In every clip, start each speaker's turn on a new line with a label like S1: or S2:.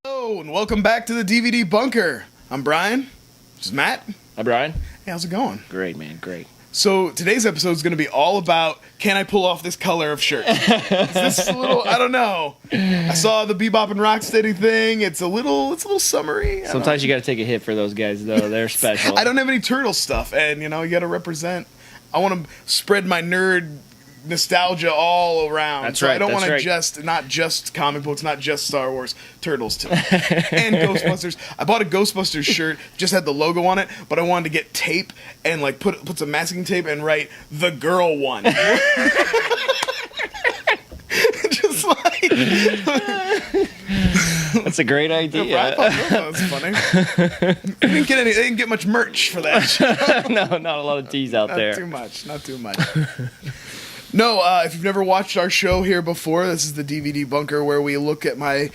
S1: Hello, and welcome back to the DVD Bunker. I'm Brian. This is Matt.
S2: Hi, Brian.
S1: Hey, how's it going?
S2: Great, man. Great.
S1: So today's episode is going to be all about, can I pull off this color of shirt? Is this a little, I don't know. I saw the Bebop and Rocksteady thing. It's a little summery.
S2: Sometimes you got to take a hit for those guys, though. They're special.
S1: I don't have any turtle stuff, and you got to represent. I want to spread my nerd nostalgia all around.
S2: That's
S1: so
S2: right.
S1: I don't want
S2: to
S1: not just comic books, not just Star Wars, Turtles too, and Ghostbusters. I bought a Ghostbusters shirt, just had the logo on it, but I wanted to get tape and like put some masking tape and write the girl one. Just like
S2: that's a great idea.
S1: I thought that was funny. They didn't get much merch for that.
S2: No, not a lot of teas out there.
S1: Not too much. No, if you've never watched our show here before, this is the DVD Bunker, where we look at my,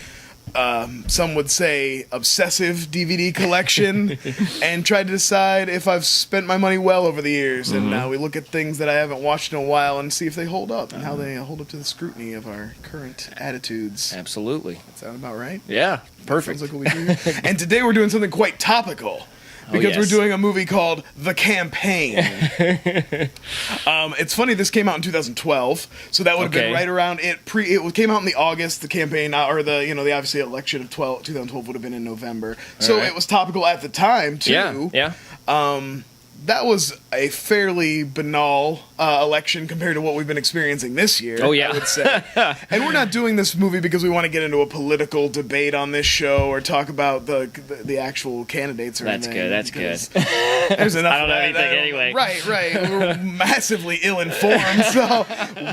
S1: some would say, obsessive DVD collection and try to decide if I've spent my money well over the years. Mm-hmm. And we look at things that I haven't watched in a while and see if they hold up and how they hold up to the scrutiny of our current attitudes.
S2: Absolutely.
S1: That sound about right?
S2: Yeah, perfect.
S1: Sounds like what we do. And today we're doing something quite topical. Because we're doing a movie called The Campaign. It's funny, this came out in 2012, so that would have been right around it. It came out in the August. The campaign, or the obviously election of 2012 would have been in November. So it was topical at the time too.
S2: Yeah.
S1: That was a fairly banal election compared to what we've been experiencing this year.
S2: Oh, yeah.
S1: I would say. And we're not doing this movie because we want to get into a political debate on this show or talk about the actual candidates or anything.
S2: That's good.
S1: There's enough.
S2: I don't know anything anyway.
S1: Right. We're massively ill-informed, so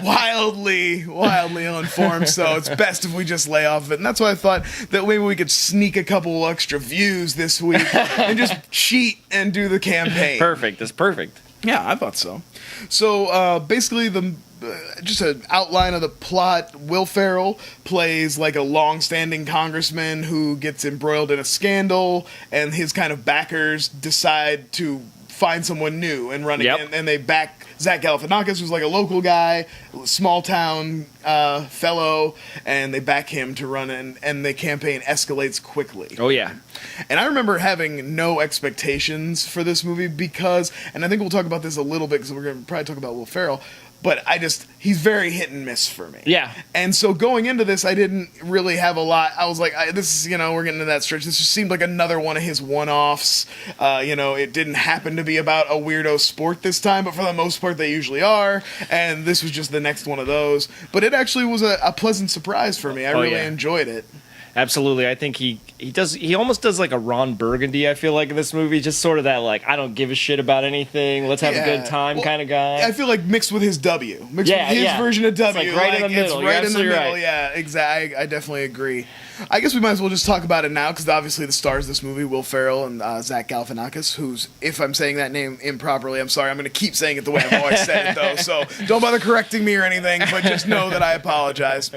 S1: wildly ill-informed, so it's best if we just lay off of it. And that's why I thought that maybe we could sneak a couple extra views this week and just cheat and do the campaign.
S2: Perfect. That's perfect.
S1: Yeah, I thought so. So basically, just an outline of the plot. Will Ferrell plays like a long-standing congressman who gets embroiled in a scandal, and his kind of backers decide to find someone new and run again, and they back Zach Galifianakis, who's like a local guy, small town fellow, and they back him to run, and the campaign escalates quickly.
S2: Oh, yeah.
S1: And I remember having no expectations for this movie because, and I think we'll talk about this a little bit because we're going to probably talk about Will Ferrell, but he's very hit and miss for me.
S2: Yeah.
S1: And so going into this, I didn't really have a lot. I was like, this is, we're getting into that stretch. This just seemed like another one of his one-offs. It didn't happen to be about a weirdo sport this time, but for the most part, they usually are. And this was just the next one of those. But it actually was a pleasant surprise for me. I really enjoyed it.
S2: Absolutely. I think he almost does like a Ron Burgundy, I feel like, in this movie. Just sort of that, like, I don't give a shit about anything. Let's have a good time kind of guy.
S1: I feel like mixed with his W. Mixed with his version of W.
S2: It's like right in the middle.
S1: It's right in the middle. Yeah, exactly. I definitely agree. I guess we might as well just talk about it now, because obviously the stars of this movie, Will Ferrell and Zach Galifianakis, who's, if I'm saying that name improperly, I'm sorry. I'm going to keep saying it the way I've always said it, though. So don't bother correcting me or anything, but just know that I apologize.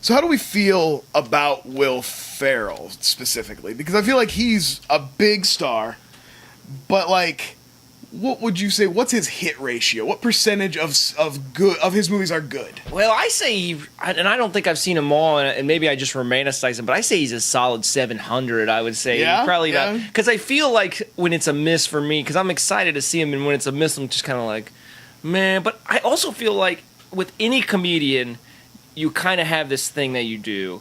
S1: So how do we feel about Will Ferrell specifically? Because I feel like he's a big star, but like, what would you say? What's his hit ratio? What percentage of his movies are good?
S2: Well, I say, and I don't think I've seen them all, and maybe I just romanticize him, but I say he's a solid 700. I would say probably not, because I feel like when it's a miss for me, because I'm excited to see him, and when it's a miss, I'm just kind of like, man. But I also feel like with any comedian, you kind of have this thing that you do,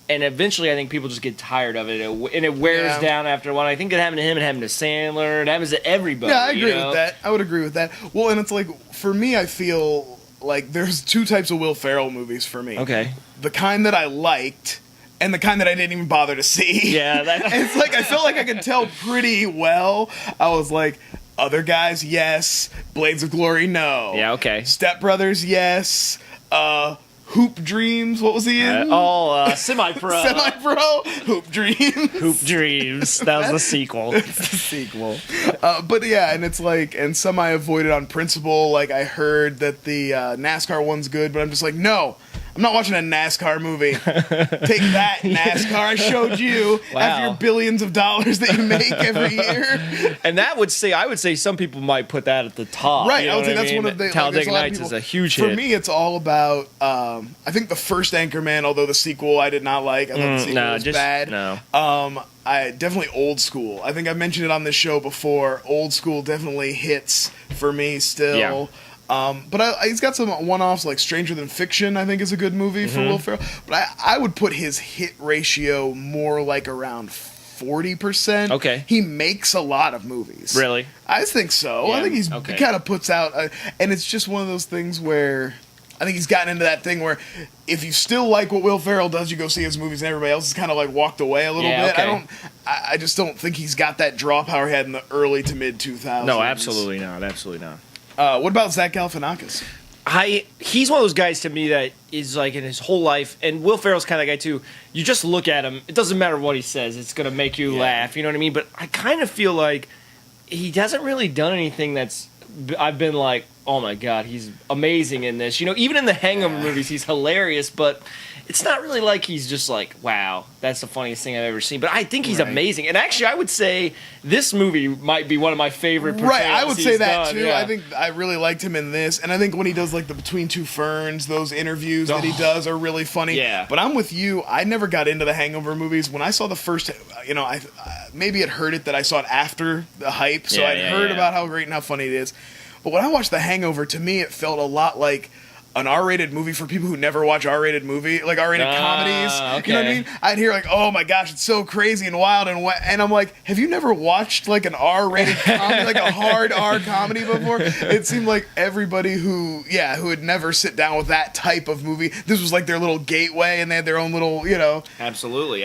S2: and eventually I think people just get tired of it, and it wears down after a while. I think it happened to him, it happened to Sandler, it happens to everybody.
S1: Yeah, I agree with that. I would agree with that. Well, and it's like, for me, I feel like there's two types of Will Ferrell movies for me.
S2: Okay.
S1: The kind that I liked, and the kind that I didn't even bother to see.
S2: Yeah.
S1: It's like, I felt like I could tell pretty well. I was like, Other Guys, yes. Blades of Glory, no.
S2: Yeah, okay.
S1: Step Brothers, yes. Hoop Dreams, what was he in?
S2: Semi-Pro.
S1: Semi-Pro? Hoop Dreams.
S2: Hoop Dreams. That was the sequel.
S1: It's the sequel. But yeah, and it's like, and some I avoided on principle. Like, I heard that the NASCAR one's good, but I'm just like, no. I'm not watching a NASCAR movie. Take that, NASCAR. I showed you after your billions of dollars that you make every year.
S2: And I would say some people might put that at the top.
S1: Right.
S2: You know
S1: I would say that's
S2: mean?
S1: one of the
S2: Talladega Nights is a huge hit.
S1: For me, it's all about. I think the first Anchorman, although the sequel I did not like. I thought the sequel was bad.
S2: No.
S1: I definitely Old School. I think I mentioned it on this show before. Old School definitely hits for me still. Yeah. But he's got some one-offs like Stranger Than Fiction, I think is a good movie for Will Ferrell. But I would put his hit ratio more like around 40%.
S2: Okay.
S1: He makes a lot of movies.
S2: Really?
S1: I think so.
S2: Yeah.
S1: I think he kind of puts out... and it's just one of those things where... I think he's gotten into that thing where if you still like what Will Ferrell does, you go see his movies and everybody else has kind of like walked away a little bit.
S2: Okay.
S1: I just don't think he's got that draw power he had in the early to mid 2000s.
S2: No, absolutely not. Absolutely not.
S1: What about Zach Galifianakis?
S2: He's one of those guys to me that is like in his whole life, and Will Ferrell's kind of guy too. You just look at him; it doesn't matter what he says; it's gonna make you laugh. You know what I mean? But I kind of feel like he hasn't really done anything that's I've been like, oh my god, he's amazing in this. You know, even in the Hangover movies, he's hilarious, but it's not really like he's just like, wow, that's the funniest thing I've ever seen. But I think he's amazing. And actually, I would say this movie might be one of my favorite portrayals.
S1: Right, I would say that
S2: done.
S1: too.
S2: Yeah.
S1: I think I really liked him in this. And I think when he does like the Between Two Ferns, those interviews that he does are really funny.
S2: Yeah.
S1: But I'm with you. I never got into the Hangover movies. When I saw the first, I maybe had heard it that I saw it after the hype. So I'd heard about how great and how funny it is. But when I watched The Hangover, to me, it felt a lot like an R-rated movie for people who never watch R-rated comedies.
S2: Okay.
S1: You know what I mean? I'd hear like, oh my gosh, it's so crazy and wild and I'm like, have you never watched like an R-rated comedy, like a hard R comedy before? It seemed like everybody who would never sit down with that type of movie, this was like their little gateway, and they had their own little,
S2: Absolutely.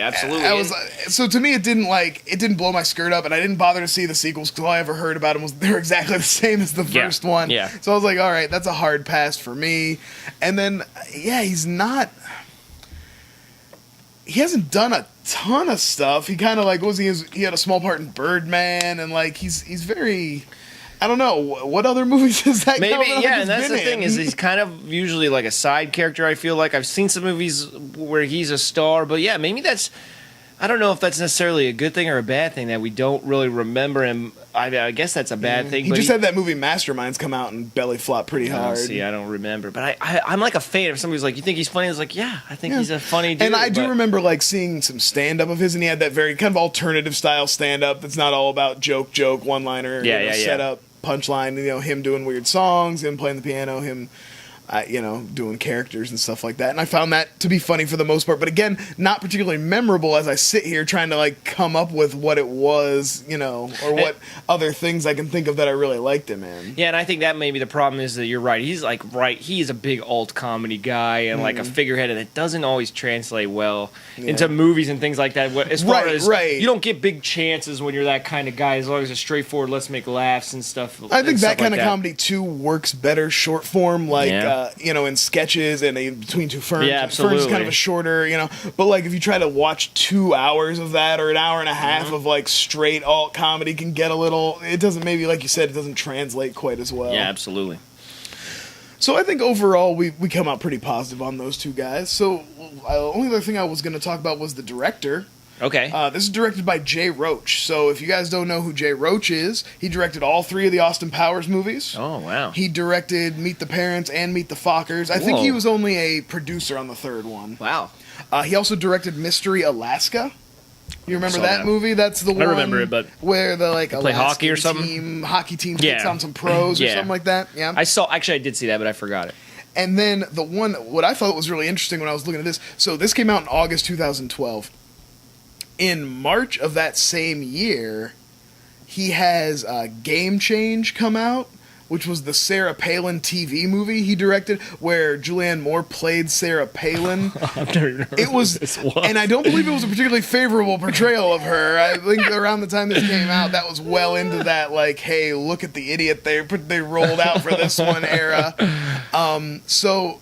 S1: So to me, it didn't blow my skirt up, and I didn't bother to see the sequels because all I ever heard about them was they were exactly the same as the first one.
S2: Yeah.
S1: So I was like, all right, that's a hard pass for me. And then, he hasn't done a ton of stuff. He kind of he had a small part in Birdman, and like he's very, I don't know, what other movies is that?
S2: Maybe, and that's the thing is he's kind of usually like a side character. I feel like I've seen some movies where he's a star, but maybe that's. I don't know if that's necessarily a good thing or a bad thing that we don't really remember him. I guess that's a bad thing.
S1: He just had that movie Masterminds come out and belly flop pretty hard.
S2: See, I don't remember. But I'm like a fan. If somebody's like, you think he's funny? I was like, yeah, I think he's a funny dude.
S1: And I do remember like seeing some stand-up of his, and he had that very kind of alternative style stand-up that's not all about joke, one-liner, set up, punchline, him doing weird songs, him playing the piano, him... doing characters and stuff like that. And I found that to be funny for the most part. But again, not particularly memorable as I sit here trying to like come up with what it was, or what other things I can think of that I really liked him in.
S2: Yeah, and I think that maybe the problem is that you're right. He's he's a big alt comedy guy and like a figurehead, and it doesn't always translate well into movies and things like that. As far as you don't get big chances when you're that kind of guy, as long as it's straightforward, let's make laughs and stuff.
S1: I think that kind of comedy too works better short form, in sketches and Between Two Ferns.
S2: Yeah, absolutely.
S1: Ferns is kind of a shorter, but like if you try to watch 2 hours of that or an hour and a half of like straight alt comedy can get a little, it doesn't, maybe like you said, it doesn't translate quite as well.
S2: Yeah, absolutely.
S1: So I think overall we come out pretty positive on those two guys. So the only other thing I was going to talk about was the director.
S2: Okay.
S1: This is directed by Jay Roach. So if you guys don't know who Jay Roach is, he directed all 3 of the Austin Powers movies.
S2: Oh, wow.
S1: He directed Meet the Parents and Meet the Fockers. I think he was only a producer on the 3rd one.
S2: Wow.
S1: He also directed Mystery Alaska. You remember that movie? That's the one.
S2: I remember it, but
S1: where the
S2: play hockey or something.
S1: Hockey team takes on some pros or something like that. Yeah.
S2: I did see that, but I forgot it.
S1: And then what I thought was really interesting when I was looking at this. So this came out in August 2012. In March of that same year, he has Game Change come out, which was the Sarah Palin TV movie he directed, where Julianne Moore played Sarah Palin.
S2: I've never heard
S1: it was,
S2: this
S1: and I don't believe it was a particularly favorable portrayal of her. I think around the time this came out, that was well into that, like, hey, look at the idiot they rolled out for this one era. So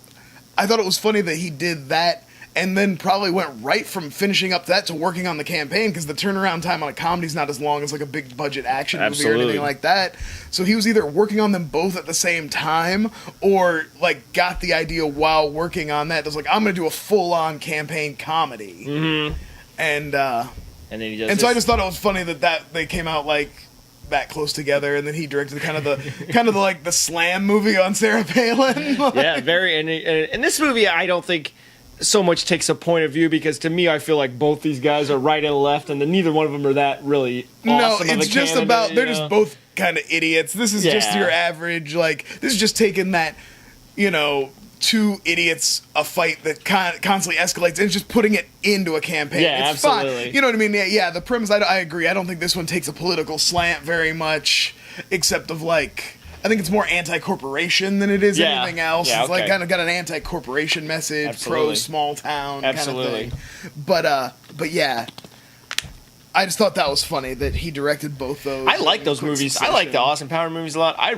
S1: I thought it was funny that he did that. and then probably went right from finishing up that to working on the campaign, because the turnaround time on a comedy is not as long as like a big budget action movie or anything like that. So he was either working on them both at the same time, or like got the idea while working on that. It was like, I'm going to do a full-on campaign comedy.
S2: Mm-hmm.
S1: And
S2: then he does.
S1: And so I just thought it was funny that they came out like that close together, and then he directed kind of the like the slam movie on Sarah Palin.
S2: Yeah, very. And this movie, I don't think so much takes a point of view, because to me, I feel like both these guys are right and left, and neither one of them are that really awesome.
S1: No, it's just about they're just both kind of idiots. This is just your average, like, this is just taking that, two idiots, a fight that constantly escalates, and just putting it into a campaign.
S2: Yeah,
S1: it's
S2: absolutely.
S1: fine. You know what I mean? Yeah, the premise, I agree. I don't think this one takes a political slant very much, except of like, I think it's more anti-corporation than it is anything else.
S2: Yeah,
S1: it's like kind of got an anti-corporation message, pro small town kind of thing. But yeah, I just thought that was funny that he directed both those.
S2: I like those movies. Succession. I like the Austin Powers movies a lot. I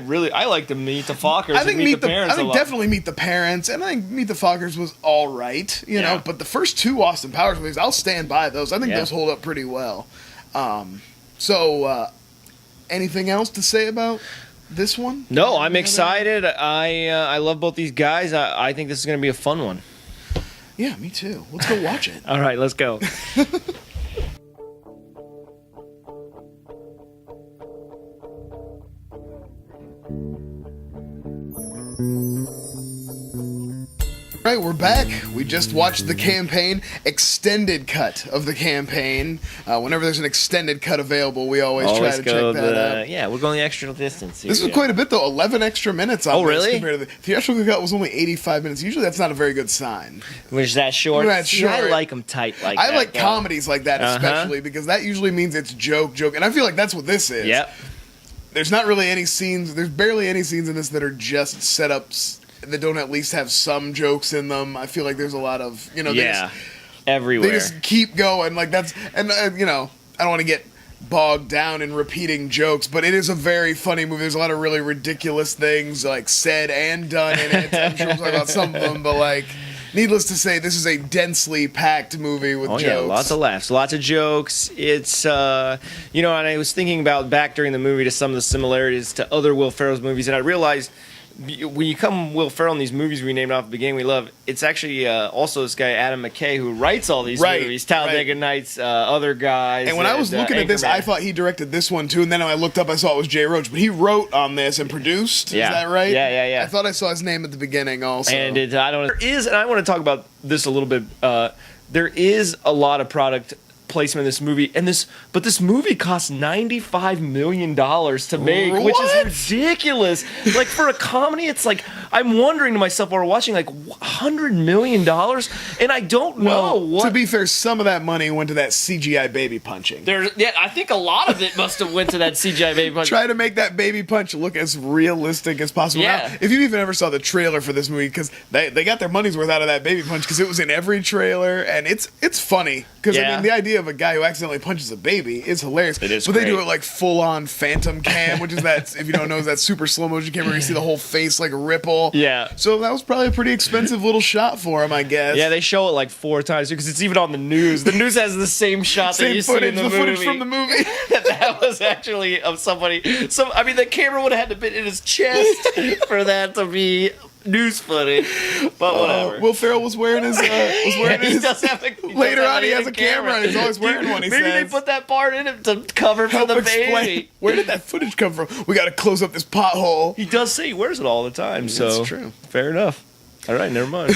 S2: like to Meet the Fockers. I think Meet the Parents.
S1: I think definitely Meet the Parents, and I think Meet the Fockers was all right. You know, but the first two Austin Powers movies, I'll stand by those. I think those hold up pretty well. Anything else to say about this one?
S2: No, I'm excited. I love both these guys. I think this is going to be a fun one.
S1: Yeah, me too. Let's go watch it.
S2: All right, let's go.
S1: All right, we're back. We just watched the campaign, extended cut of the campaign. Whenever there's an extended cut available, we always try to check that out.
S2: Yeah, we're going the extra distance here.
S1: This was quite a bit, though. 11 extra minutes on this.
S2: Really?
S1: Compared to the theatrical cut was only 85 minutes. Usually that's not a very good sign.
S2: Which is that short?
S1: Short.
S2: I like them tight like that.
S1: I like comedies like that especially, because that usually means it's joke. And I feel like that's what this is.
S2: Yep.
S1: There's not really any scenes. There's barely any scenes in this that are just setups that don't at least have some jokes in them. I feel like there's a lot of,
S2: everywhere.
S1: They just keep going. Like that's, and I don't want to get bogged down in repeating jokes, but it is a very funny movie. There's a lot of really ridiculous things like said and done in it. I'm sure we'll talk about some of them, but like, needless to say, this is a densely packed movie with jokes.
S2: Yeah, lots of laughs, lots of jokes. It's, and I was thinking about back during the movie to some of the similarities to other Will Ferrell's movies, and I realized when you come Will Ferrell in these movies we named off at the beginning we love, it's actually also this guy Adam McKay who writes all these movies, Talladega Nights, other guys.
S1: And when I was looking at this, I thought he directed this one too, and then when I looked up I saw it was Jay Roach, but he wrote on this and produced.
S2: Yeah.
S1: Is that right?
S2: Yeah.
S1: I thought I saw his name at the beginning also.
S2: And I want to talk about this a little bit. There is a lot of product placement in this movie, but this movie cost $95 million to make, which is ridiculous. Like, for a comedy, it's like, I'm wondering to myself while we're watching, like, $100 million? And I don't know what...
S1: To be fair, some of that money went to that CGI baby punching.
S2: I think a lot of it must have went to that CGI baby punch.
S1: Try to make that baby punch look as realistic as possible.
S2: Yeah.
S1: Now, if you even ever saw the trailer for this movie, because they got their money's worth out of that baby punch, because it was in every trailer, and it's funny. Because, I mean, the idea of a guy who accidentally punches a baby is hilarious.
S2: It is
S1: But
S2: great.
S1: they do it like full-on phantom cam, which is that, if you don't know, is that super slow-motion camera where you see the whole face like ripple.
S2: Yeah.
S1: So that was probably a pretty expensive little shot for him, I guess.
S2: Yeah, they show it like 4 times, because it's even on the news. The news has the same shot that you see in the movie.
S1: Footage from the movie.
S2: That was actually of somebody. The camera would have had to be in his chest for that to be news footage, but whatever.
S1: Will Ferrell was wearing his.
S2: He does have
S1: later on, he has a camera. And he's always wearing one.
S2: Maybe they put that part in it to cover for the baby.
S1: Where did that footage come from? We got to close up this pothole.
S2: He does say he wears it all the time. So
S1: that's true.
S2: Fair enough. All right, never mind.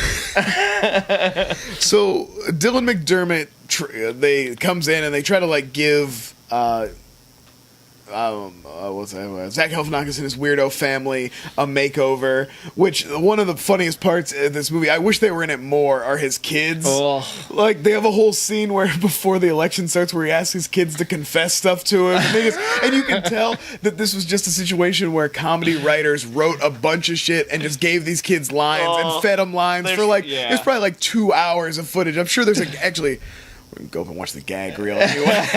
S1: So Dylan McDermott, they comes in and they try to like give. Zach Galifianakis and his weirdo family a makeover, which one of the funniest parts of this movie, I wish they were in it more, are his kids.
S2: Oh.
S1: Like, they have a whole scene where before the election starts where he asks his kids to confess stuff to him. And you can tell that this was just a situation where comedy writers wrote a bunch of shit and just gave these kids lines and fed them lines for like, there's probably like 2 hours of footage. I'm sure there's like, actually... We're gonna go up and watch the gag reel anyway.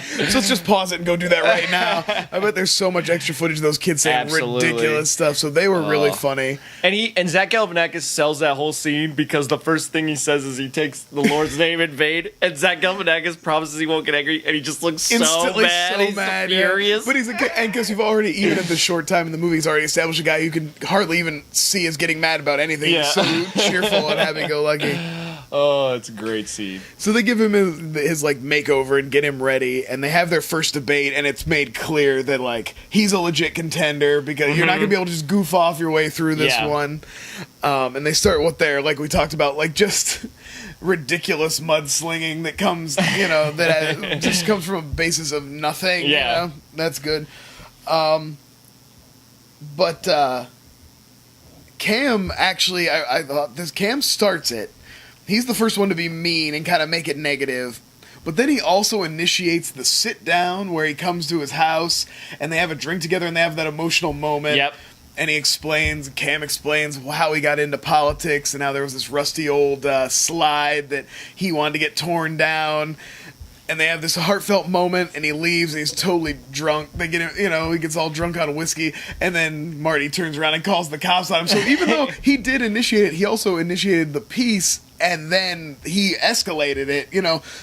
S1: So let's just pause it and go do that right now. I bet there's so much extra footage of those kids saying ridiculous stuff. So they were really funny.
S2: And Zach Galifianakis sells that whole scene because the first thing he says is he takes the Lord's name in vain, and Zach Galifianakis promises he won't get angry, and he just looks
S1: instantly
S2: so mad. He's furious.
S1: Yeah. But he's and because you've already, even at the short time in the movie, he's already established a guy you can hardly even see as getting mad about anything.
S2: Yeah.
S1: He's so cheerful and happy-go-lucky.
S2: Oh, it's a great scene.
S1: So they give him his like makeover and get him ready, and they have their first debate, and it's made clear that like he's a legit contender because you're not gonna be able to just goof off your way through this one. And they start with their, like we talked about, like just ridiculous mudslinging that comes, that just comes from a basis of nothing.
S2: Yeah,
S1: you know? That's good. But Cam actually, I thought this Cam starts it. He's the first one to be mean and kind of make it negative. But then he also initiates the sit down where he comes to his house and they have a drink together and they have that emotional moment.
S2: Yep.
S1: And Cam explains how he got into politics and how there was this rusty old slide that he wanted to get torn down. And they have this heartfelt moment, and he leaves, and he's totally drunk. They get him, he gets all drunk on whiskey, and then Marty turns around and calls the cops on him. So even though he did initiate it, he also initiated the peace, and then he escalated it,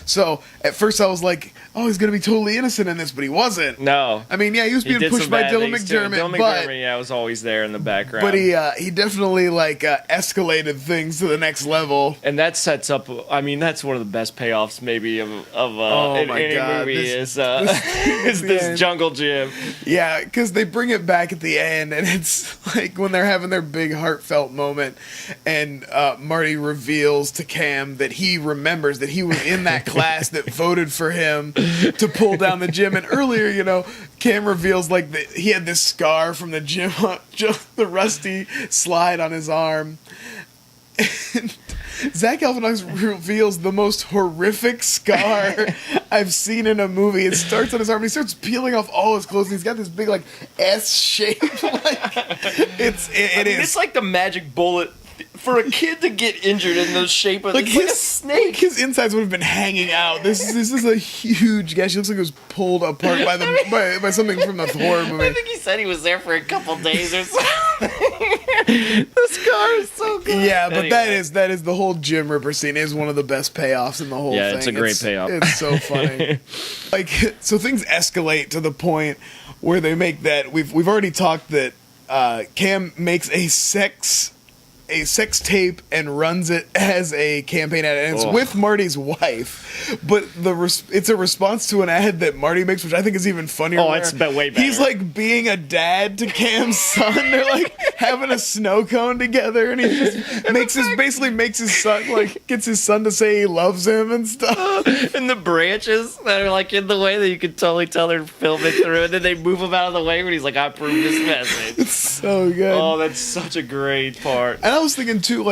S1: So at first I was like, oh, he's going to be totally innocent in this, but he wasn't.
S2: No.
S1: I mean, yeah, he was being pushed by Dylan McDermott.
S2: Dylan McDermott, was always there in the background.
S1: But he definitely, escalated things to the next level.
S2: And that sets up, that's one of the best payoffs maybe of any movie is this jungle gym.
S1: Yeah, because they bring it back at the end, and it's like when they're having their big heartfelt moment, and Marty reveals to Cam that he remembers that he was in that class that voted for him to pull down the gym. And earlier, Cam reveals that he had this scar from the gym, just the rusty slide on his arm. And Zach Galifianakis reveals the most horrific scar I've seen in a movie. It starts on his arm, and he starts peeling off all his clothes, and he's got this big S shape.
S2: It's like the magic bullet. For a kid to get injured in the shape of like a snake,
S1: his insides would have been hanging out. This is a huge gash. He looks like it was pulled apart by something from the Thor movie.
S2: I think he said he was there for a couple days or something. The scar is so good.
S1: Yeah, but anyway. that is the whole Jim Ripper scene is one of the best payoffs in the whole thing.
S2: Yeah, it's a great payoff.
S1: It's so funny. So things escalate to the point where they make that we've already talked that Cam makes a sex tape and runs it as a campaign ad, and it's with Marty's wife, but it's a response to an ad that Marty makes, which I think is even funnier.
S2: Oh, it's way better.
S1: He's being a dad to Cam's son. They're having a snow cone together, and he just makes his son gets his son to say he loves him and stuff.
S2: And the branches that are in the way that you can totally tell they're filming through, and then they move him out of the way when he's like, I approve this message.
S1: It's so good.
S2: Oh, that's such a great part.
S1: And I was thinking too,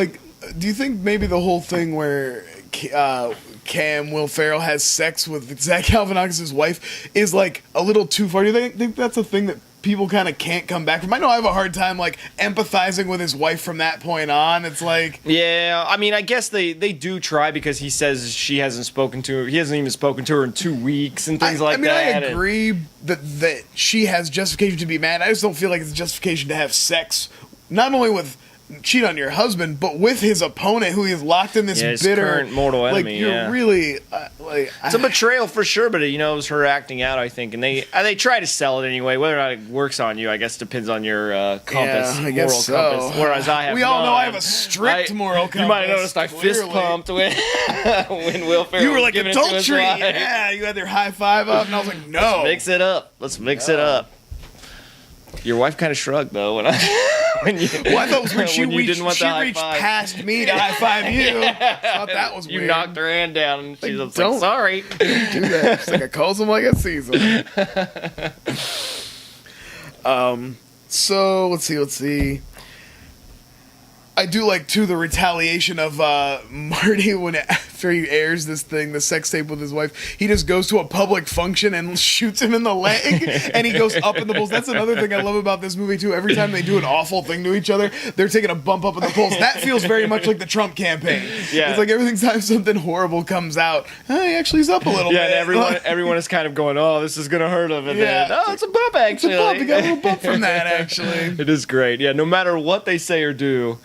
S1: do you think maybe the whole thing where Will Ferrell has sex with Zach Galifianakis' wife is a little too far? Do you think that's a thing that people kind of can't come back from? I know I have a hard time empathizing with his wife from that point on. It's
S2: yeah, I guess they do try, because he says he hasn't even spoken to her in 2 weeks and things that.
S1: I agree that she has justification to be mad. I just don't feel like it's justification to have sex, not only with cheat on your husband, but with his opponent who is locked in this bitter
S2: current mortal enemy.
S1: You're really
S2: it's a betrayal for sure, but it was her acting out, I think, and they try to sell it anyway. Whether or not it works on you, I guess, depends on your compass,
S1: I guess
S2: moral
S1: so.
S2: compass. Whereas I have,
S1: we all know I have a strict moral compass.
S2: You might have noticed I fist pumped when Will Ferrell.
S1: You were like, adultery. Yeah, you had their high five up, and I was like, no,
S2: let's mix it up. Your wife kind of shrugged though when I
S1: thought when she reached past me to high five you. I thought that was weird.
S2: You knocked her hand down, and she's like, sorry.
S1: Don't do that. It's I calls him like I sees him. So let's see. I do like, too, the retaliation of Marty when after he airs this thing, the sex tape with his wife, he just goes to a public function and shoots him in the leg, and he goes up in the polls. That's another thing I love about this movie, too. Every time they do an awful thing to each other, they're taking a bump up in the polls. That feels very much like the Trump campaign. Yeah. It's like every time something horrible comes out, he actually is up a little bit.
S2: Yeah, and everyone is kind of going, oh, this is going to hurt him. And then, it's a bump, actually.
S1: It's a bump. You got a little bump from that, actually.
S2: It is great. Yeah, no matter what they say or do,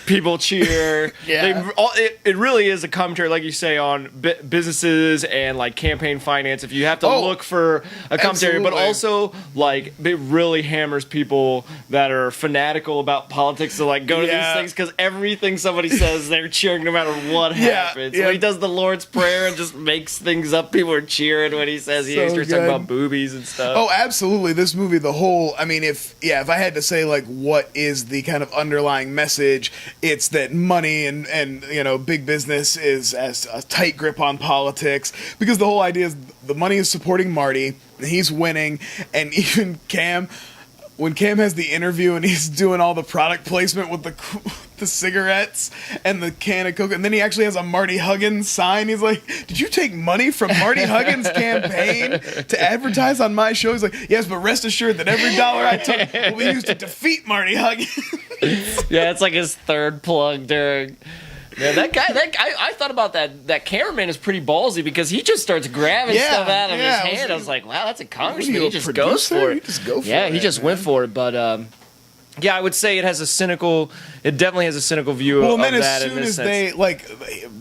S2: people cheer. It really is a commentary, like you say, on businesses and like campaign finance. If you have to look for a commentary, but also like it really hammers people that are fanatical about politics to like go to these things, because everything somebody says, they're cheering no matter what happens. When he does the Lord's Prayer and just makes things up, people are cheering when he says he starts talking about boobies and stuff.
S1: Oh, absolutely. This movie, the whole, I mean, if I had to say like what is the kind of underlying message, it's that money and big business is as a tight grip on politics, because the whole idea is the money is supporting Marty, and he's winning, and even Cam, when Cam has the interview and he's doing all the product placement with the cigarettes and the can of Coke, and then he actually has a Marty Huggins sign. He's like, did you take money from Marty Huggins' campaign to advertise on my show? He's like, yes, but rest assured that every dollar I took will be used to defeat Marty Huggins.
S2: Yeah, it's like his third plug during... Yeah, that guy, I thought about that. That cameraman is pretty ballsy, because he just starts grabbing stuff out of his hand. I was like, wow, that's a congressman. He just goes for it. He just went for it. But I would say it definitely has a cynical view of that. Well, and then as soon
S1: as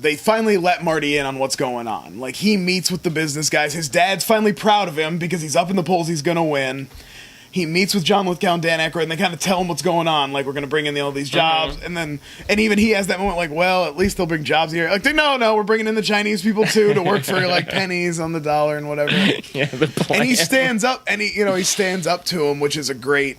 S1: they finally let Marty in on what's going on. Like, he meets with the business guys. His dad's finally proud of him because he's up in the polls. He's going to win. He meets with John Lithgow and Dan Aykroyd, and they kind of tell him what's going on. Like, we're going to bring in all these jobs. And even he has that moment like, well, at least they'll bring jobs here. Like, no, we're bringing in the Chinese people, too, to work for, like, pennies on the dollar and whatever. And he stands up, and he stands up to him, which is a great...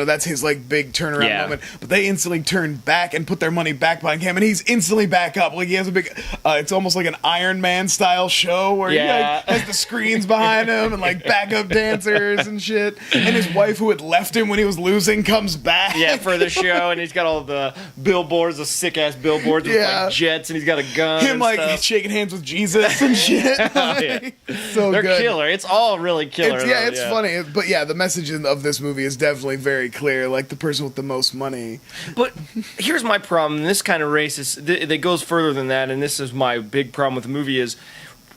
S1: that's his like big turnaround moment. But they instantly turn back and put their money back behind him, and he's instantly back up. Like, he has a big, it's almost like an Iron Man style show where he has the screens behind him and like backup dancers and shit. And his wife, who had left him when he was losing, comes back.
S2: Yeah, for the show, and he's got all the billboards, the sick ass billboards with like jets, and he's got a gun.
S1: Him like stuff. Shaking hands with Jesus and shit. So
S2: they're
S1: good.
S2: Killer. It's all really killer.
S1: It's funny, but the message of this movie is definitely very clear, like the person with the most money.
S2: But here's my problem, and this kind of races that goes further than that, and this is my big problem with the movie, is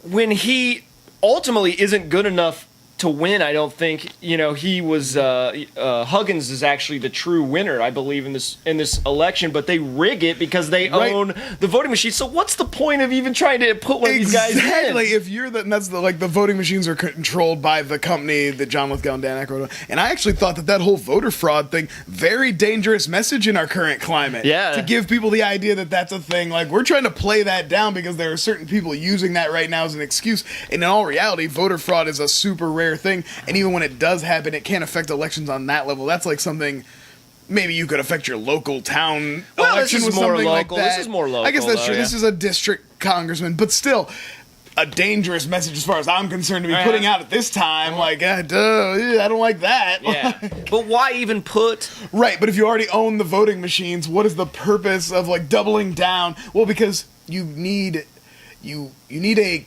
S2: when he ultimately isn't good enough to win. I don't think he was Huggins is actually the true winner, I believe, in this election, but they rig it because they own the voting machine. So what's the point of even trying to put one of these guys in?
S1: Exactly. If you're the voting machines are controlled by the company that John Lithgow and Dan Aykroyd, and I actually thought that whole voter fraud thing, very dangerous message in our current climate. Yeah. To give people the idea that that's a thing. Like, we're trying to play that down because there are certain people using that right now as an excuse. And in all reality, voter fraud is a super rare thing, and even when it does happen, it can't affect elections on that level. That's like something maybe you could affect your local town election with something like that.
S2: This is more local.
S1: I guess that's true. Yeah. This is a district congressman, but still a dangerous message as far as I'm concerned to be putting out at this time. Like, I don't like that.
S2: Yeah. But why even put...
S1: Right, but if you already own the voting machines, what is the purpose of like doubling down? Well, because you need a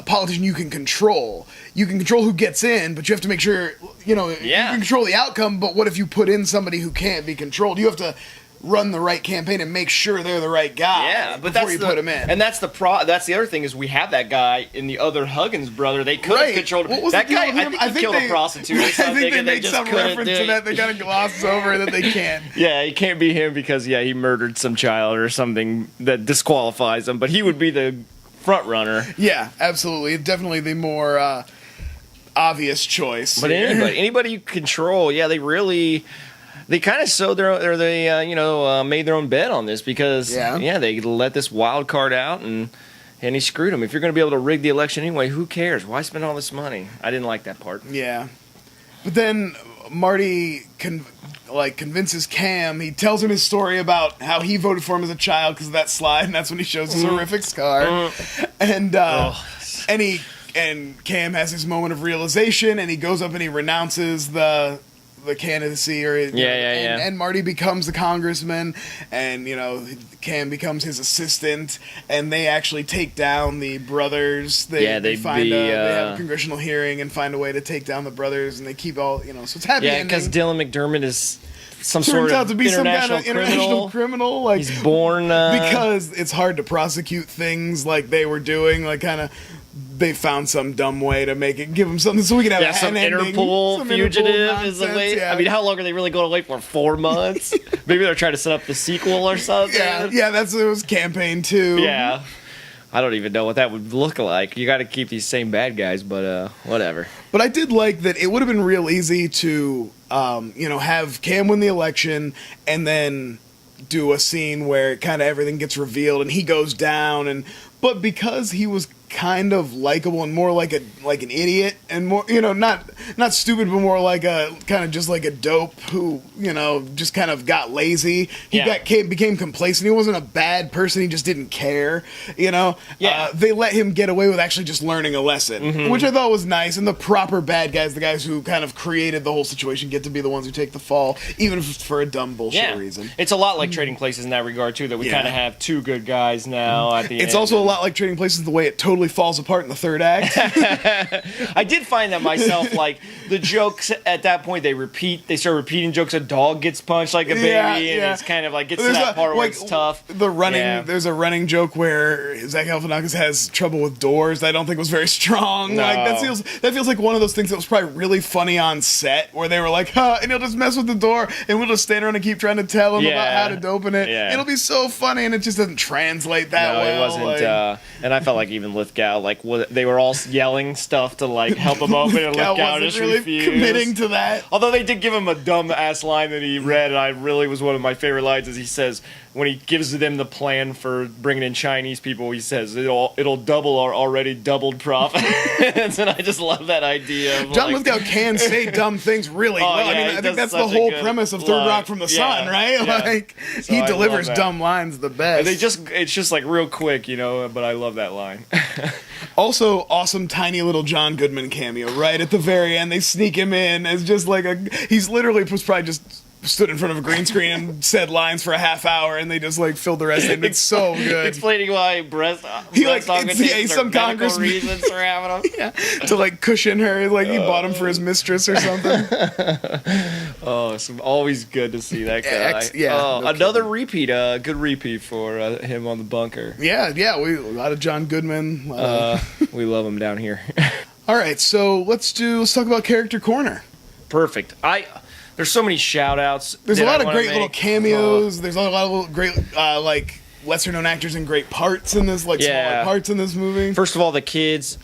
S1: politician you can control. You can control who gets in, but you have to make sure, you can control the outcome, but what if you put in somebody who can't be controlled? You have to run the right campaign and make sure they're the right guy before you put them in.
S2: And that's the other thing is we have that guy in the other Huggins brother. They could have controlled him. That guy, I think he killed a prostitute or something.
S1: I think they make some reference to that. They kind of gloss over that they can't.
S2: Yeah, he can't be him because, he murdered some child or something that disqualifies him, but he would be the front runner.
S1: Yeah, absolutely. Definitely the more obvious choice.
S2: But anybody you control, they kind of sowed made their own bet on this because they let this wild card out and he screwed them. If you're going to be able to rig the election anyway, who cares? Why spend all this money? I didn't like that part.
S1: Yeah, but then Marty convinces Cam. He tells him his story about how he voted for him as a child because of that slide, and that's when he shows his horrific scar. And Cam has his moment of realization, and he goes up and he renounces the the candidacy, or and Marty becomes the congressman, and Cam becomes his assistant, and they actually take down the brothers. They have a congressional hearing and find a way to take down the brothers, and they keep all so it's happy.
S2: Yeah, because Dylan McDermott is some sort of international criminal.
S1: Like,
S2: he's born
S1: because it's hard to prosecute things like they were doing, like kind of. They found some dumb way to give him something so we can have
S2: some Interpol fugitive is the way. Yeah. I mean, how long are they really going to wait for? 4 months? Maybe they're trying to set up the sequel or something.
S1: Yeah, it was campaign 2.
S2: Yeah, I don't even know what that would look like. You got to keep these same bad guys, but whatever.
S1: But I did like that. It would have been real easy to have Cam win the election and then do a scene where kind of everything gets revealed and he goes down, but because he was kind of likable and more like an idiot and more not stupid, but more like a kind of just like a dope who just kind of got lazy. He became complacent. He wasn't a bad person. He just didn't care. They let him get away with actually just learning a lesson, which I thought was nice. And the proper bad guys, the guys who kind of created the whole situation, get to be the ones who take the fall, even if it's for a dumb bullshit reason.
S2: It's a lot like Trading Places in that regard too. That we kind of have 2 good guys now at the end.
S1: It's also a lot like Trading Places the way it totally falls apart in the 3rd act.
S2: I did find that myself, like the jokes at that point they start repeating jokes. A dog gets punched like a baby, and it's kind of like gets to that part where it's tough.
S1: There's a running joke where Zach Galifianakis has trouble with doors that I don't think was very strong. No. Like that feels like one of those things that was probably really funny on set, where they were like, and he'll just mess with the door, and we'll just stand around and keep trying to tell him about how to open it. Yeah. It'll be so funny, and it just doesn't translate that well.
S2: It wasn't. And I felt like even Lithgow, they were all yelling stuff to like help him open, and Lithgow just
S1: really
S2: refused.
S1: Committing to that.
S2: Although they did give him a dumb ass line that he read, and I really was one of my favorite lines. Is he says when he gives them the plan for bringing in Chinese people, he says it'll double our already doubled profits, and I just love that idea.
S1: John Lithgow can say dumb things really well. I think that's the whole premise of Third Rock from the Sun, right? Yeah. Like so he delivers dumb lines the best.
S2: It's just like real quick, but I love that line.
S1: Also, awesome tiny little John Goodman cameo right at the very end. They sneak him in as just like he's literally was probably just stood in front of a green screen and said lines for a half hour, and they just like filled the rest in. It's so good.
S2: Explaining why breast
S1: some congressman
S2: reasons for having
S1: them. To like cushion her, like he bought him for his mistress or something.
S2: It's always good to see that guy. Another repeat, good repeat for him on the bunker.
S1: Yeah, a lot of John Goodman.
S2: We love him down here.
S1: All right, so let's talk about Character Corner.
S2: Perfect. There's so many shout-outs.
S1: There's a lot of great little cameos. There's a lot of great, lesser-known actors and great parts in this, smaller parts in this movie.
S2: First of all, the kids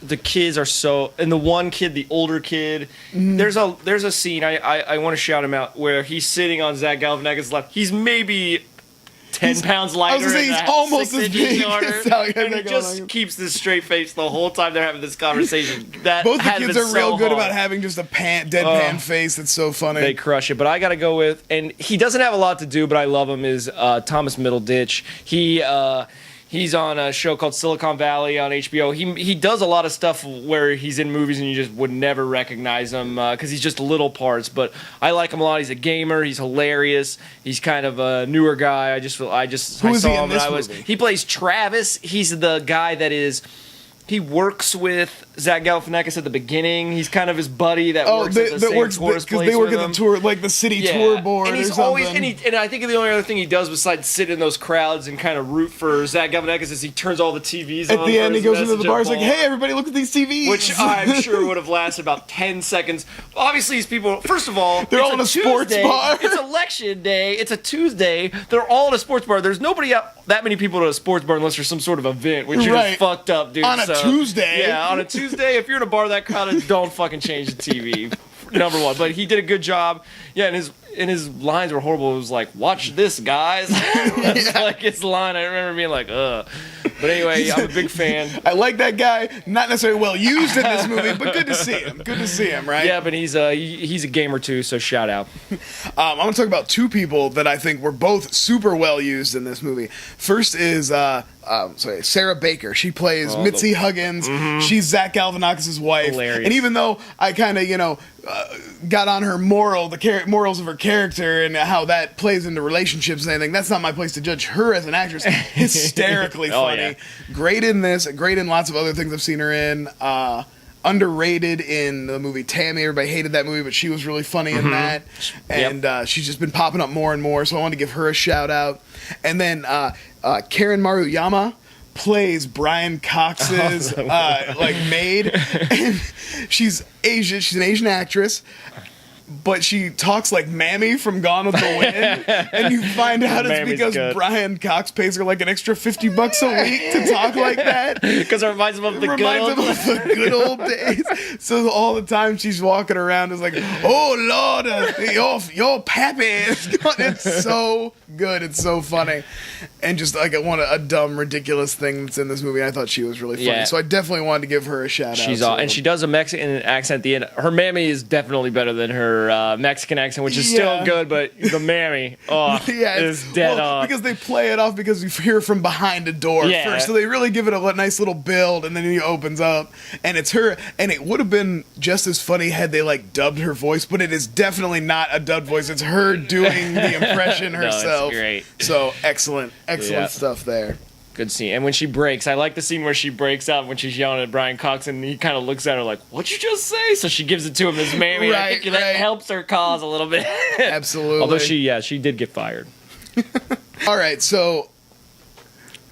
S2: are so... And the one kid, the older kid, there's a scene, I want to shout him out, where he's sitting on Zach Galifianakis' lap. He's maybe 10 pounds lighter.
S1: I was going to say, he's almost as big.
S2: And he just keeps this straight face the whole time they're having this conversation.
S1: Both the kids are real good about having just a deadpan face that's so funny.
S2: They crush it. But I got to go with, and he doesn't have a lot to do, but I love him, is Thomas Middleditch. He's on a show called Silicon Valley on HBO. He does a lot of stuff where he's in movies and you just would never recognize him because he's just little parts. But I like him a lot. He's a gamer. He's hilarious. He's kind of a newer guy. I saw him and I was. He plays Travis. He's the guy that is. He works with Zach Galifianakis at the beginning. He's kind of his buddy that works at the same tourist place
S1: because they work at the tour, like the city tour board.
S2: And he's always, and I think the only other thing he does besides sit in those crowds and kind of root for Zach Galifianakis is he turns all the TVs on.
S1: At the end, he goes into the bar, he's like, "Hey, everybody, look at these TVs,"
S2: which I'm sure would have lasted about 10 seconds. Obviously, these people. First of all,
S1: they're all in a sports bar.
S2: It's election day. It's a Tuesday. They're all in a sports bar. There's nobody that many people at a sports bar unless there's some sort of event, which is just fucked up, dude.
S1: On a Tuesday.
S2: Yeah, on a Tuesday, if you're in a bar that crowded, don't fucking change the TV. Number one. But he did a good job. Yeah, and and his lines were horrible. It was like, "Watch this, guys." That's like his line. I remember being like, "Ugh." But anyway, I'm a big fan.
S1: I like that guy. Not necessarily well used in this movie, but good to see him. Good to see him, right?
S2: Yeah, but he's a gamer too, so shout out.
S1: I'm going to talk about two people that I think were both super well used in this movie. First is Sarah Baker. She plays Mitzi Huggins. Mm-hmm. She's Zach Galifianakis' wife.
S2: Hilarious.
S1: And even though I kind of, got on her morals of her character and how that plays into relationships and anything, that's not my place to judge her as an actress. Hysterically funny.
S2: Yeah.
S1: Great in this. Great in lots of other things I've seen her in. Underrated in the movie Tammy. Everybody hated that movie, but she was really funny in that. And she's just been popping up more and more, so I wanted to give her a shout out. And then Karen Maruyama plays Brian Cox's maid. And she's Asian. She's an Asian actress, but she talks like Mammy from Gone with the Wind, and you find out it's because Brian Cox pays her like an extra $50 a week to talk like that.
S2: Because it reminds him of the
S1: good old days. So all the time she's walking around is like, "Oh Lord, your pappy." It's so good. It's so funny, and just like a dumb, ridiculous thing that's in this movie. I thought she was really funny, so I definitely wanted to give her a shout out.
S2: And she does a Mexican accent at the end. Her Mammy is definitely better than her Mexican accent, which is still good, but the Mammy is dead on.
S1: Because they play it off because you hear from behind a door first, so they really give it a nice little build, and then he opens up, and it's her, and it would have been just as funny had they dubbed her voice, but it is definitely not a dubbed voice. It's her doing the impression herself.
S2: It's great.
S1: So excellent stuff there.
S2: Good scene. And when she breaks, I like the scene where she breaks out when she's yelling at Brian Cox, and he kind of looks at her like, "What'd you just say?" So she gives it to him as Mammy. I think that helps her cause a little bit.
S1: Absolutely.
S2: Although she did get fired.
S1: All right, so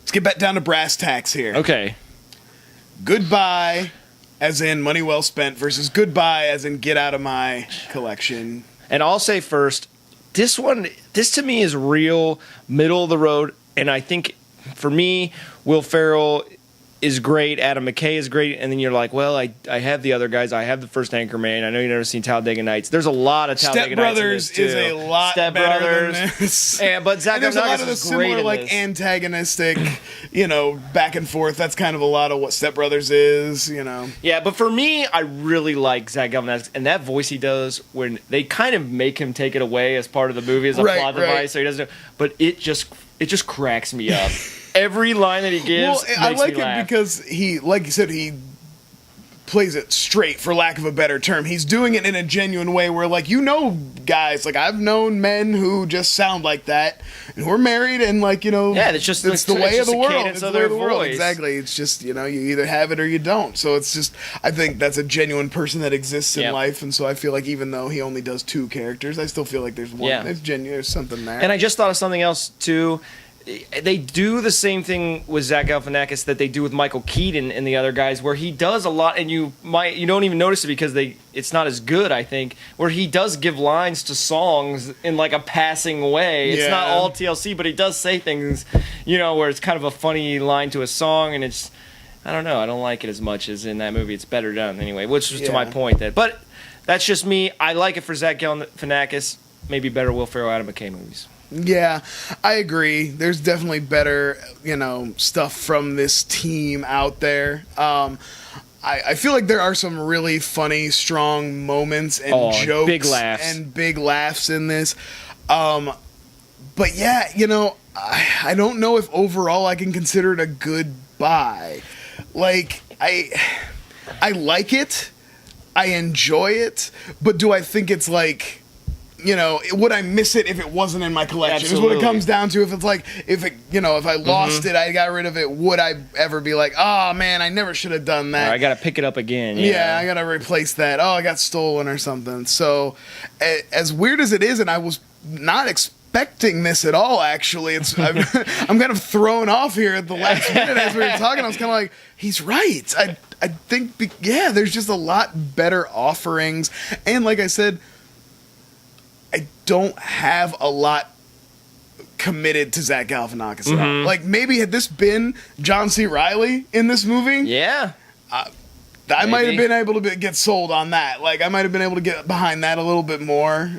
S1: let's get back down to brass tacks here.
S2: Okay.
S1: Goodbye, as in money well spent, versus goodbye, as in get out of my collection.
S2: And I'll say first, this to me is real middle of the road, and I think for me, Will Ferrell is great, Adam McKay is great, and then you're like, well, I have the other guys. I have the first Anchorman. I know you've never seen Talladega Nights. There's a lot of Talladega Nights in this, too.
S1: Step Brothers is a lot better than this.
S2: But Zach
S1: there's a lot of the similar, antagonistic, back and forth. That's kind of a lot of what Step Brothers is,
S2: Yeah, but for me, I really like Zach Galifianakis, and that voice he does when they kind of make him take it away as part of the movie as a plot device, so he doesn't. But it just cracks me up. Every line that he gives makes
S1: I like
S2: me laugh.
S1: it because he, like you said, he plays it straight, for lack of a better term. He's doing it in a genuine way where, guys, I've known men who just sound like that, and who are married, and, it's the way of the world. It's the way of the world. Exactly. It's just, you either have it or you don't. So it's just, I think that's a genuine person that exists in life, and so I feel like even though he only does two characters, I still feel like there's one. There's genuine, there's something there.
S2: And I just thought of something else, too. They do the same thing with Zach Galifianakis that they do with Michael Keaton and the other guys, where he does a lot, and you don't even notice it because it's not as good, I think, where he does give lines to songs in a passing way. It's not all TLC, but he does say things, where it's kind of a funny line to a song, and it's, I don't know, I don't like it as much as in that movie. It's better done anyway, which is to my point. But that's just me. I like it for Zach Galifianakis. Maybe better Will Ferrell, Adam McKay movies.
S1: Yeah, I agree. There's definitely better, stuff from this team out there. I feel like there are some really funny, strong moments and jokes big laughs in this. But yeah, I don't know if overall I can consider it a goodbye. I like it, I enjoy it, but do I think it's would I miss it if it wasn't in my collection? Absolutely. Is what it comes down to. If it's if I lost it, I got rid of it, would I ever be like, oh man, I never should have done that?
S2: Or I got to pick it up again.
S1: Yeah, I got to replace that. Oh, I got stolen or something. So, as weird as it is, and I was not expecting this at all, actually. I'm kind of thrown off here at the last minute as we were talking. I was kind of like, he's right. I think, there's just a lot better offerings. And like I said, I don't have a lot committed to Zach Galifianakis at all. Maybe had this been John C. Reilly in this movie, I might have been able to get sold on that. I might have been able to get behind that a little bit more.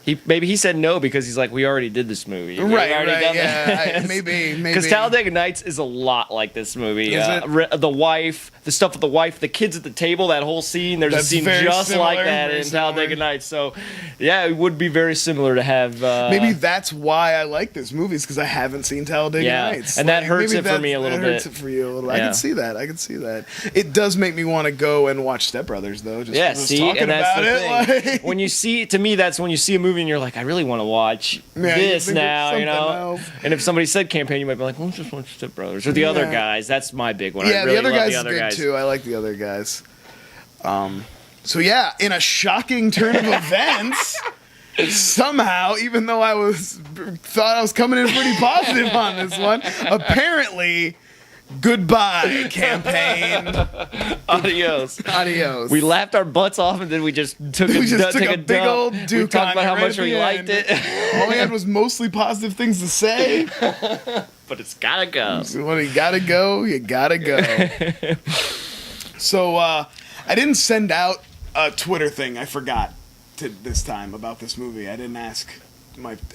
S2: Maybe he said no because he's like, we already did this movie.
S1: Right, yeah, maybe.
S2: Because Talladega Nights is a lot like this movie.
S1: Is it?
S2: The wife, the stuff with the wife, the kids at the table, that whole scene. There's a scene just similar, like that in Talladega Nights. So, yeah, it would be very similar to have.
S1: Maybe that's why I like this movie, is because I haven't seen Talladega Nights.
S2: And that hurts it for me a little bit.
S1: Hurts it for you a little. Yeah. I can see that. It does make me want to go and watch Step Brothers, though. Just
S2: and that's the thing. When you see, to me, that's when you see a movie and you're like, I really want to watch this now, else. And if somebody said Campaign, you might be like, well, let's just watch Step Brothers or the other guys. That's my big one.
S1: Yeah,
S2: I really
S1: the other
S2: love
S1: guys
S2: the other
S1: is good
S2: guys
S1: too. I like the other guys. So yeah, in a shocking turn of events, somehow, even though thought I was coming in pretty positive on this one, apparently, goodbye, Campaign. Adios.
S2: We laughed our butts off, and then we just took a big old duke. We talked about how much we liked it.
S1: All we had was mostly positive things to say.
S2: But it's gotta go.
S1: So when you gotta go, you gotta go. So I didn't send out a Twitter thing. I forgot this time about this movie. I didn't ask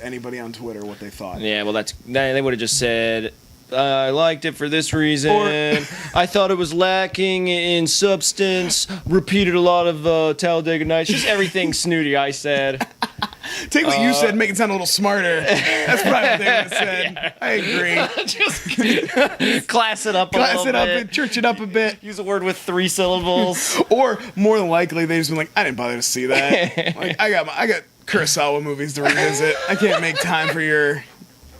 S1: anybody on Twitter what they thought.
S2: Yeah, well, they would have just said, I liked it for this reason. I thought it was lacking in substance. Repeated a lot of Talladega Nights. Just everything snooty I said.
S1: Take what you said, make it sound a little smarter. That's probably what they would have said. Yeah. I agree.
S2: Just class it up a little bit.
S1: Church it up a bit.
S2: Use a word with 3 syllables.
S1: Or, more than likely, they just been like, I didn't bother to see that. Like, I got Kurosawa movies to revisit. I can't make time for your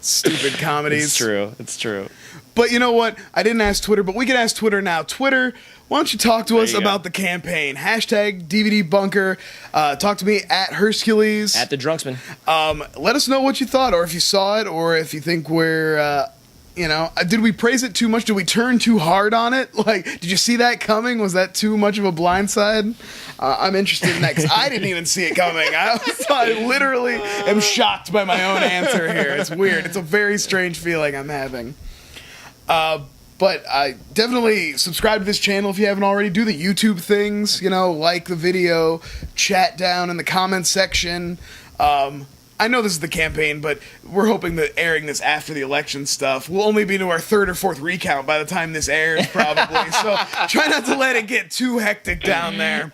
S1: stupid comedies.
S2: It's true.
S1: But you know what? I didn't ask Twitter, but we can ask Twitter now. Twitter, why don't you talk to us about the campaign? Hashtag DVD Bunker. Talk to me at Hercules.
S2: At the Drunksman.
S1: Let us know what you thought, or if you saw it, or if you think we're, did we praise it too much? Did we turn too hard on it? Like, did you see that coming? Was that too much of a blindside? I'm interested in that, because I didn't even see it coming. I literally am shocked by my own answer here. It's weird. It's a very strange feeling I'm having. But I definitely subscribe to this channel if you haven't already. Do the YouTube things, like the video, chat down in the comments section. I know this is the campaign, but we're hoping that airing this after the election stuff will only be to our 3rd or 4th recount by the time this airs, probably. So try not to let it get too hectic down there.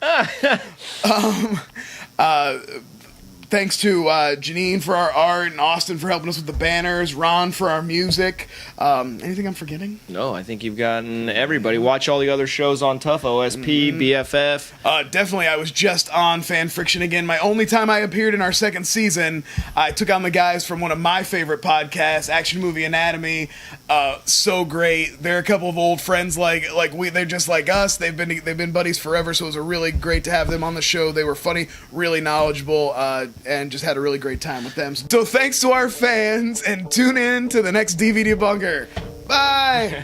S1: Thanks to Jeannine for our art, and Austin for helping us with the banners, Ron for our music. Anything I'm forgetting?
S2: No, I think you've gotten everybody. Watch all the other shows on TUFF, OSP, BFF.
S1: Definitely, I was just on Fan Friction again. My only time I appeared in our 2nd season, I took on the guys from one of my favorite podcasts, Action Movie Anatomy. So great. They're a couple of old friends they're just like us. They've been buddies forever, so it was really great to have them on the show. They were funny, really knowledgeable, and just had a really great time with them. So thanks to our fans, and tune in to the next DVD Bunker. Bye!